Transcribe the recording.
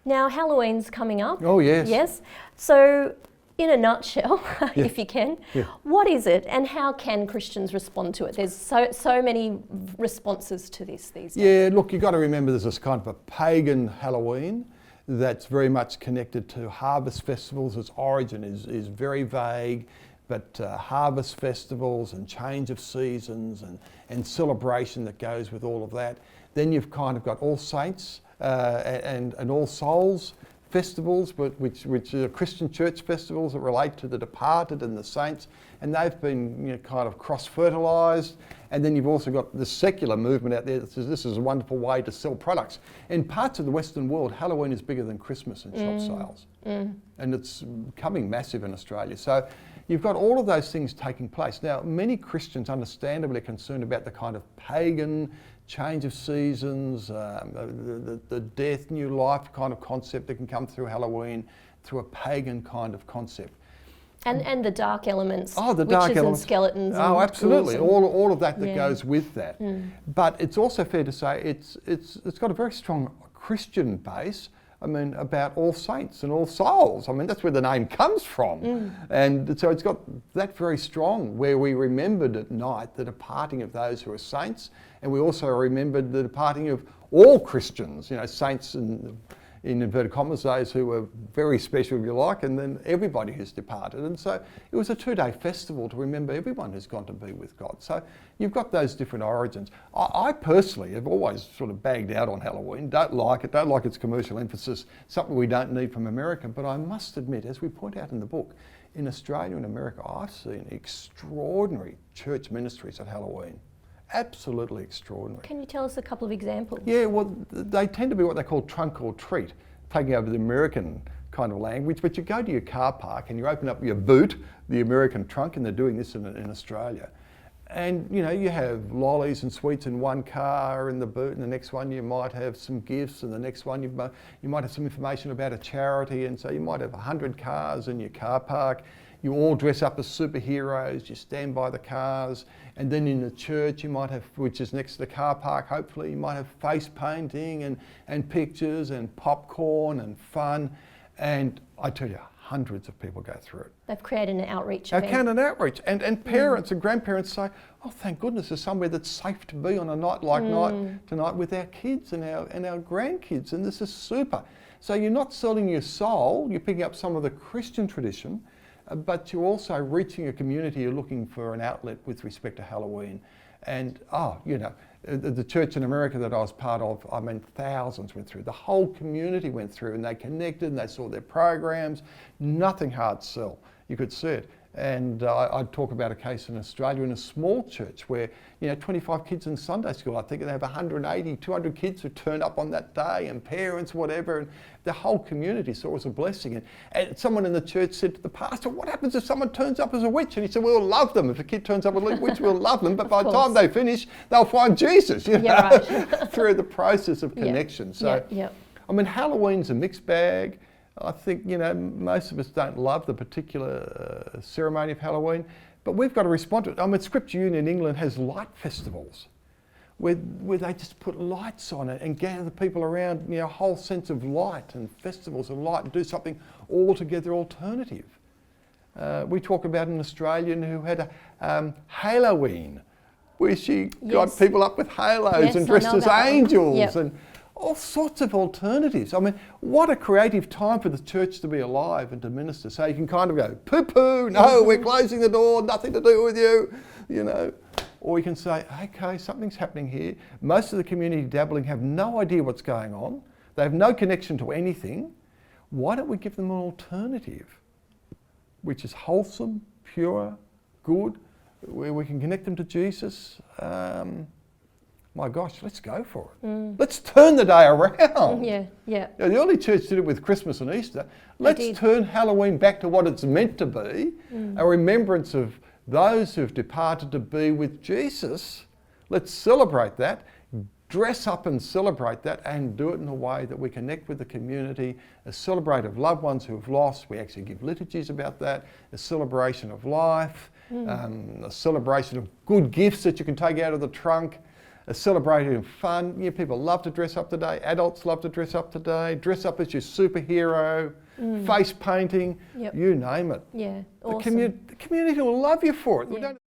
Now, Halloween's coming up. Oh, yes. Yes. So, in a nutshell, Yeah. if you can, Yeah. what is it and how can Christians respond to it? There's so many responses to this these days. Yeah, look, you've got to remember there's this kind of a pagan Halloween that's very much connected to harvest festivals. Its origin is very vague, but harvest festivals and change of seasons and celebration that goes with all of that. Then you've kind of got All Saints and All Souls festivals, but which are Christian church festivals that relate to the departed and the saints, and they've been kind of cross-fertilised. And then you've also got the secular movement out there that says this is a wonderful way to sell products. In parts of the Western world, Halloween is bigger than Christmas in shop sales, and it's becoming massive in Australia. So you've got all of those things taking place. Now, many Christians understandably are concerned about the kind of pagan change of seasons, the death, new life kind of concept that can come through Halloween, through a pagan kind of concept. And the dark elements, the witches dark elements. and skeletons. Oh, and absolutely, ghouls and- all of that Yeah. goes with that. But it's also fair to say it's got a very strong Christian base. I mean, about All Saints and All Souls. I mean, that's where the name comes from. And so it's got that very strong, where we remembered at night the departing of those who are saints, and we also remembered the departing of all Christians, saints in inverted commas, those who were very special, if you like, and then everybody who's departed. And so it was a 2-day festival to remember everyone who's gone to be with God. So you've got those different origins. I personally have always sort of bagged out on Halloween, don't like its commercial emphasis, something we don't need from America. But I must admit, as we point out in the book, in Australia and America, I've seen extraordinary church ministries at Halloween. Absolutely extraordinary. Can you tell us a couple of examples? Yeah, well, they tend to be what they call trunk or treat, taking over the American kind of language. But you go to your car park and you open up your boot, the American trunk, and they're doing this in Australia. And you have lollies and sweets in one car in the boot, and the next one you might have some gifts, and the next one you might have some information about a charity, and so you might have 100 cars in your car park. You all dress up as superheroes, you stand by the cars, and then in the church you might have, which is next to the car park hopefully, you might have face painting and pictures and popcorn and fun. And I tell you, hundreds of people go through it. They've created an outreach They event. can an outreach. And parents and grandparents say, oh, thank goodness there's somewhere that's safe to be on a night like tonight with our kids and our grandkids, and this is super. So you're not selling your soul, you're picking up some of the Christian tradition, but you're also reaching a community who are looking for an outlet with respect to Halloween. And, the church in America that I was part of, I mean, thousands went through. The whole community went through, and they connected, and they saw their programs. Nothing hard to sell. You could see it. And I'd talk about a case in Australia in a small church where, 25 kids in Sunday school, I think, and they have 180, 200 kids who turn up on that day, and parents, whatever, and the whole community saw it as a blessing. And someone in the church said to the pastor, what happens if someone turns up as a witch? And he said, we'll love them. If a kid turns up as a witch, we'll love them, but by the time they finish, they'll find Jesus, through the process of connection. So, I mean, Halloween's a mixed bag. I think, most of us don't love the particular ceremony of Halloween, but we've got to respond to it. I mean, Scripture Union in England has light festivals where they just put lights on it and gather the people around, a whole sense of light and festivals of light, and do something altogether alternative. We talk about an Australian who had a Halloween, where she got people up with halos and dressed as angels and all sorts of alternatives. I mean, what a creative time for the church to be alive and to minister. So you can kind of go, poo-poo, no, we're closing the door, nothing to do with you, Or you can say, okay, something's happening here. Most of the community dabbling have no idea what's going on. They have no connection to anything. Why don't we give them an alternative, which is wholesome, pure, good, where we can connect them to Jesus? My gosh, let's go for it. Let's turn the day around. The early church did it with Christmas and Easter. Let's turn Halloween back to what it's meant to be, a remembrance of those who've departed to be with Jesus. Let's celebrate that, dress up and celebrate that, and do it in a way that we connect with the community, a celebration of loved ones who have lost. We actually give liturgies about that, a celebration of life, a celebration of good gifts that you can take out of the trunk. celebrating fun. Yeah, people love to dress up today. Adults love to dress up today. Dress up as your superhero, face painting, Yep. you name it. Yeah, The awesome. community will love you for it. We Yeah. don't